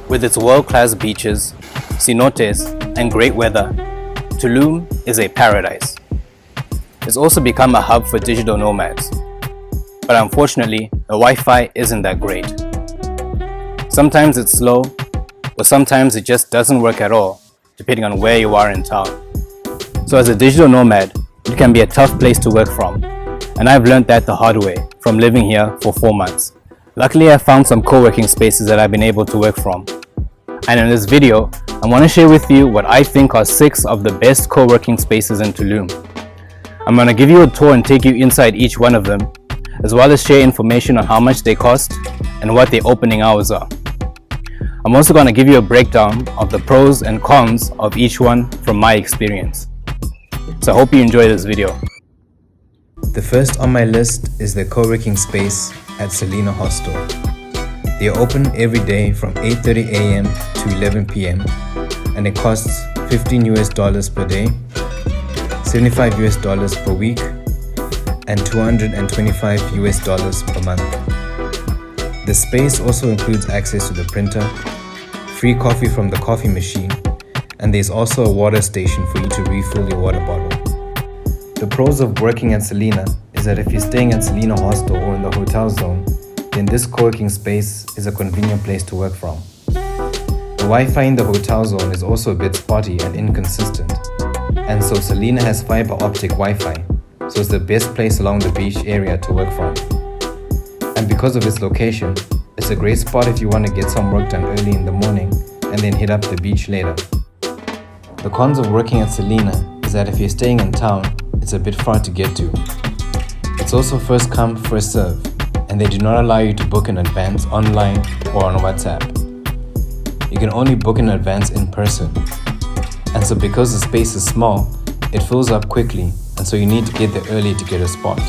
With its world-class beaches, cenotes, and great weather, Tulum is a paradise. It's also become a hub for digital nomads. But unfortunately, the Wi-Fi isn't that great. Sometimes it's slow, or sometimes it just doesn't work at all, depending on where you are in town. So as a digital nomad, it can be a tough place to work from. And I've learned that the hard way from living here for 4 months. Luckily, I found some co-working spaces that I've been able to work from. And in this video, I want to share with you what I think are 6 of the best co-working spaces in Tulum. I'm going to give you a tour and take you inside each one of them, as well as share information on how much they cost and what their opening hours are. I'm also going to give you a breakdown of the pros and cons of each one from my experience. So I hope you enjoy this video. The first on my list is the co-working space at Selina Hostel. They are open every day from 8:30 a.m. to 11 p.m. and it costs $15 per day, $75 per week, and $225 per month. The space also includes access to the printer, free coffee from the coffee machine, and there's also a water station for you to refill your water bottle. The pros of working at Selina is that if you're staying at Selina Hostel or in the hotel zone, then this co-working space is a convenient place to work from. The Wi-Fi in the hotel zone is also a bit spotty and inconsistent, and so Selina has fiber optic Wi-Fi, so it's the best place along the beach area to work from. And because of its location, it's a great spot if you want to get some work done early in the morning and then hit up the beach later. The cons of working at Selina is that if you're staying in town, it's a bit far to get to. It's also first come, first serve, and they do not allow you to book in advance online or on WhatsApp. You can only book in advance in person. And so because the space is small, it fills up quickly, and so you need to get there early to get a spot.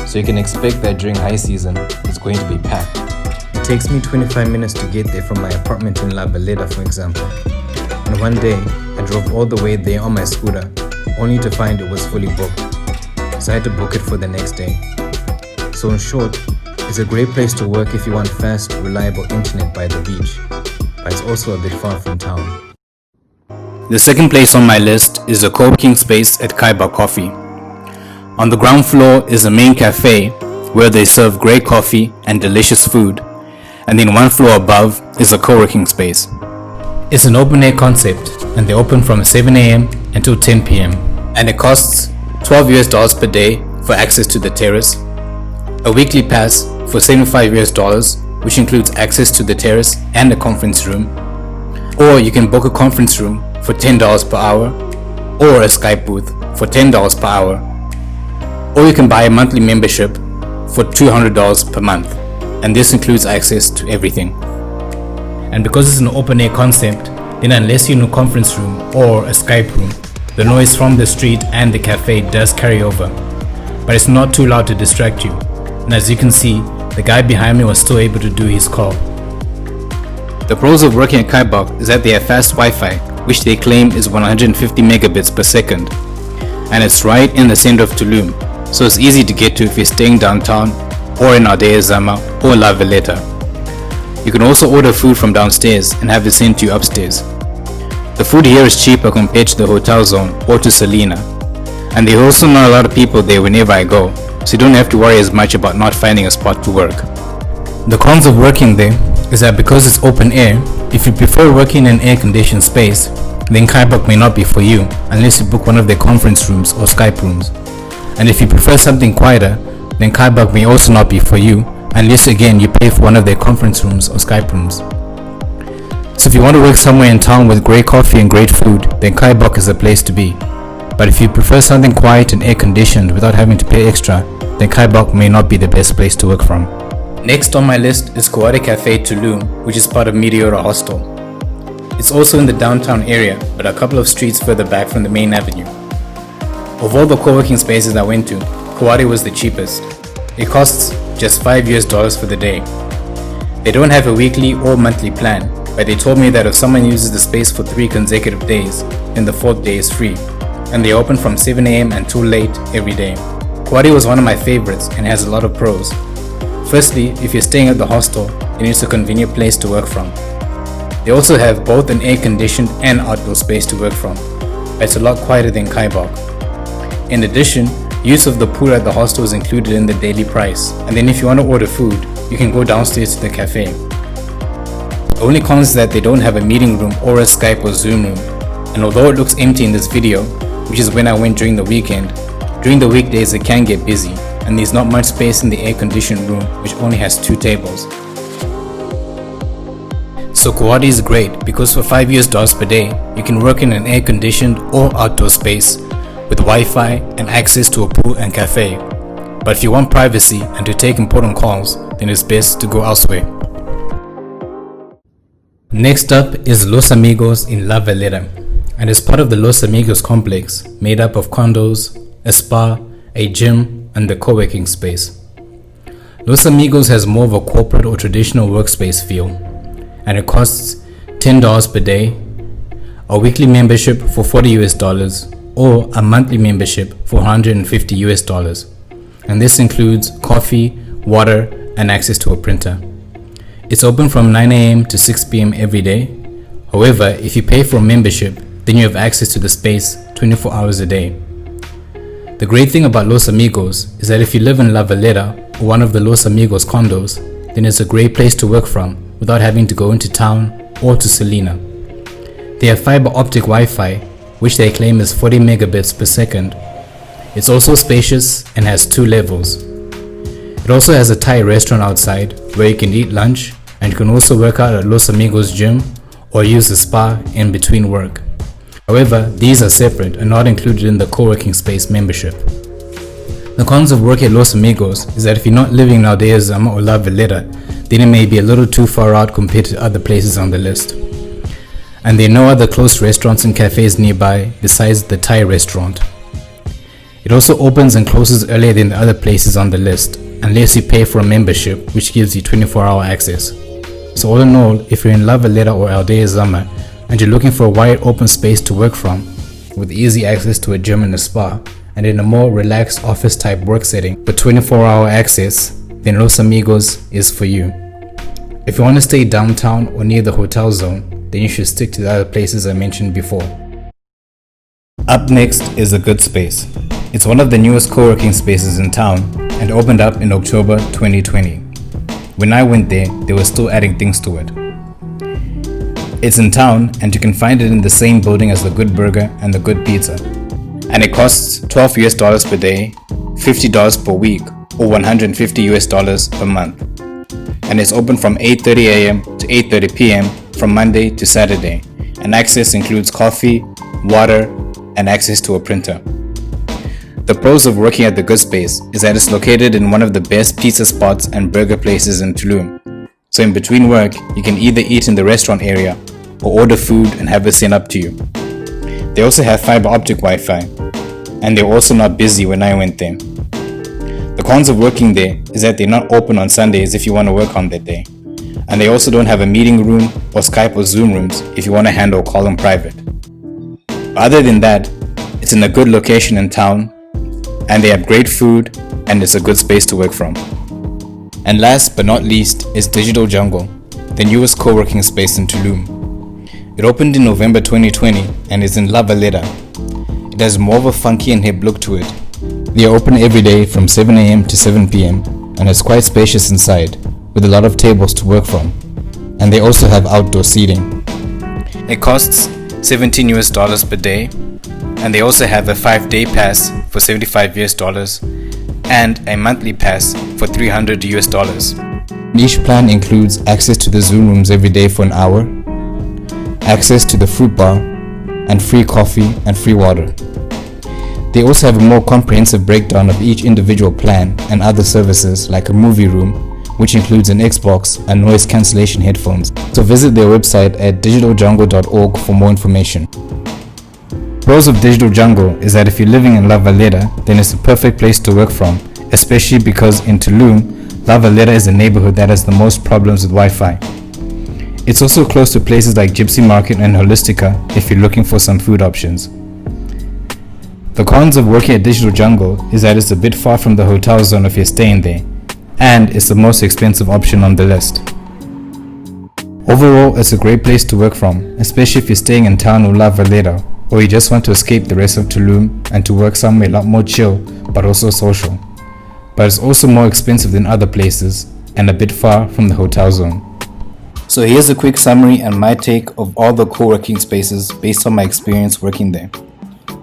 So you can expect that during high season, it's going to be packed. It takes me 25 minutes to get there from my apartment in La Valeta, for example. And one day, I drove all the way there on my scooter, only to find it was fully booked. So I had to book it for the next day. So in short, it's a great place to work if you want fast, reliable internet by the beach, but it's also a bit far from town. The second place on my list is the co-working space at Kaiba Coffee. On the ground floor is a main cafe where they serve great coffee and delicious food, and then one floor above is a co-working space. It's an open air concept and they open from 7 a.m. until 10 p.m. and it costs $12 per day for access to the terrace, a weekly pass for $75 which includes access to the terrace and a conference room, or you can book a conference room for $10 per hour or a Skype booth for $10 per hour, or you can buy a monthly membership for $200 per month, and this includes access to everything. And because it's an open air concept, then unless you're in a conference room or a Skype room, the noise from the street and the cafe does carry over, but it's not too loud to distract you. And as you can see, the guy behind me was still able to do his call. The pros of working at Kaiba is that they have fast Wi-Fi, which they claim is 150 megabits per second, and it's right in the center of Tulum, so it's easy to get to if you're staying downtown or in Aldea Zama or La Valeta. You can also order food from downstairs and have it sent to you upstairs. The food here is cheaper compared to the hotel zone or to Selina, and there are also not a lot of people there whenever I go, so you don't have to worry as much about not finding a spot to work. The cons of working there is that because it's open air, if you prefer working in an air-conditioned space, then Kaiba may not be for you unless you book one of their conference rooms or Skype rooms. And if you prefer something quieter, then Kaiba may also not be for you unless again you pay for one of their conference rooms or Skype rooms. So if you want to work somewhere in town with great coffee and great food, then Kaiba is the place to be. But if you prefer something quiet and air-conditioned without having to pay extra, then Kaiba may not be the best place to work from. Next on my list is Kawaii Cafe Tulum, which is part of Meteora Hostel. It's also in the downtown area, but a couple of streets further back from the main avenue. Of all the co-working spaces I went to, Kawaii was the cheapest. It costs just $5 for the day. They don't have a weekly or monthly plan, but they told me that if someone uses the space for 3 consecutive days, then the 4th day is free, and they open from 7 a.m. until late every day. Kawaii was one of my favorites and has a lot of pros. Firstly, if you're staying at the hostel, then it's a convenient place to work from. They also have both an air-conditioned and outdoor space to work from, but it's a lot quieter than Kaiba. In addition, use of the pool at the hostel is included in the daily price, and then if you want to order food, you can go downstairs to the cafe. The only con is that they don't have a meeting room or a Skype or Zoom room, and although it looks empty in this video, which is when I went during the weekend, during the weekdays it can get busy, and there's not much space in the air-conditioned room, which only has 2 tables. So Kawaii is great because for $5 per day, you can work in an air-conditioned or outdoor space with Wi-Fi and access to a pool and cafe. But if you want privacy and to take important calls, then it's best to go elsewhere. Next up is Los Amigos in La Valeta, and is part of the Los Amigos complex made up of condos, a spa, a gym, and the co-working space. Los Amigos has more of a corporate or traditional workspace feel, and it costs $10 per day, a weekly membership for $40 or a monthly membership for $150, and this includes coffee, water, and access to a printer. It's open from 9 a.m. to 6 p.m. every day. However, if you pay for a membership, then you have access to the space 24 hours a day. The great thing about Los Amigos is that if you live in La Valeta or one of the Los Amigos condos, then it's a great place to work from without having to go into town or to Selina. They have fiber optic Wi-Fi, which they claim is 40 megabits per second. It's also spacious and has 2 levels. It also has a Thai restaurant outside where you can eat lunch, and you can also work out at Los Amigos gym or use the spa in between work. However, these are separate and not included in the co-working space membership. The cons of working at Los Amigos is that if you're not living in Aldea Zama or La Valeta, then it may be a little too far out compared to other places on the list. And there are no other close restaurants and cafes nearby besides the Thai restaurant. It also opens and closes earlier than the other places on the list, unless you pay for a membership, which gives you 24-hour access. So all in all, if you're in La Valeta or Aldea Zama and you're looking for a wide open space to work from, with easy access to a gym and a spa, and in a more relaxed office type work setting with 24-hour access, then Los Amigos is for you. If you want to stay downtown or near the hotel zone, then you should stick to the other places I mentioned before. Up next is a good space. It's one of the newest co-working spaces in town and opened up in October 2020. When I went there, they were still adding things to it. It's in town and you can find it in the same building as the Good Burger and the Good Pizza. And it costs $12 per day, $50 per week, or $150 per month. And it's open from 8:30 a.m. to 8:30 p.m. from Monday to Saturday. And access includes coffee, water, and access to a printer. The pros of working at the Good Space is that it's located in one of the best pizza spots and burger places in Tulum. So in between work, you can either eat in the restaurant area or order food and have it sent up to you. They also have fiber optic Wi-Fi, and they're also not busy when I went there. The cons of working there is that they're not open on Sundays if you want to work on that day. And they also don't have a meeting room or Skype or Zoom rooms if you want to handle a call in private. Other than that, it's in a good location in town, and they have great food, and it's a good space to work from. And last but not least is Digital Jungle, the newest co-working space in Tulum. It opened in November 2020 and is in La Valeta. It has more of a funky and hip look to it. They are open every day from 7 a.m. to 7 p.m. and it's quite spacious inside, with a lot of tables to work from. And they also have outdoor seating. It costs $17 per day, and they also have a 5-day pass for $75 and a monthly pass for $300. Each plan includes access to the Zoom rooms every day for an hour, access to the fruit bar, and free coffee and free water. They also have a more comprehensive breakdown of each individual plan and other services like a movie room, which includes an Xbox and noise cancellation headphones. So visit their website at digitaljungle.org for more information. Pros of Digital Jungle is that if you're living in La Valeta, then it's a perfect place to work from, especially because in Tulum, La Valeta is a neighborhood that has the most problems with Wi-Fi. It's also close to places like Gypsy Market and Holistica if you're looking for some food options. The cons of working at Digital Jungle is that it's a bit far from the hotel zone if you're staying there, and it's the most expensive option on the list. Overall, it's a great place to work from, especially if you're staying in town or La Valeta, or you just want to escape the rest of Tulum and to work somewhere a lot more chill but also social. But it's also more expensive than other places and a bit far from the hotel zone. So here's a quick summary and my take of all the co-working spaces based on my experience working there.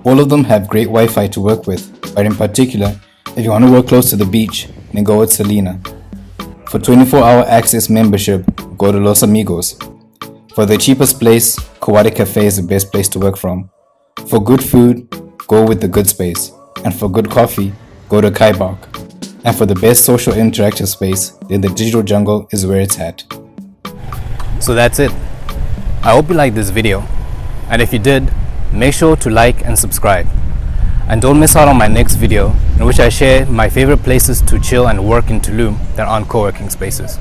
All of them have great Wi-Fi to work with, but in particular, if you want to work close to the beach, then go with Selina. For 24-hour access membership, go to Los Amigos. For the cheapest place, Kawaii Cafe is the best place to work from. For good food, go with the good space. And for good coffee, go to Kaiba. And for the best social interactive space, then the digital jungle is where it's at. So that's it. I hope you liked this video. And if you did, make sure to like and subscribe. And don't miss out on my next video in which I share my favorite places to chill and work in Tulum that aren't co-working spaces.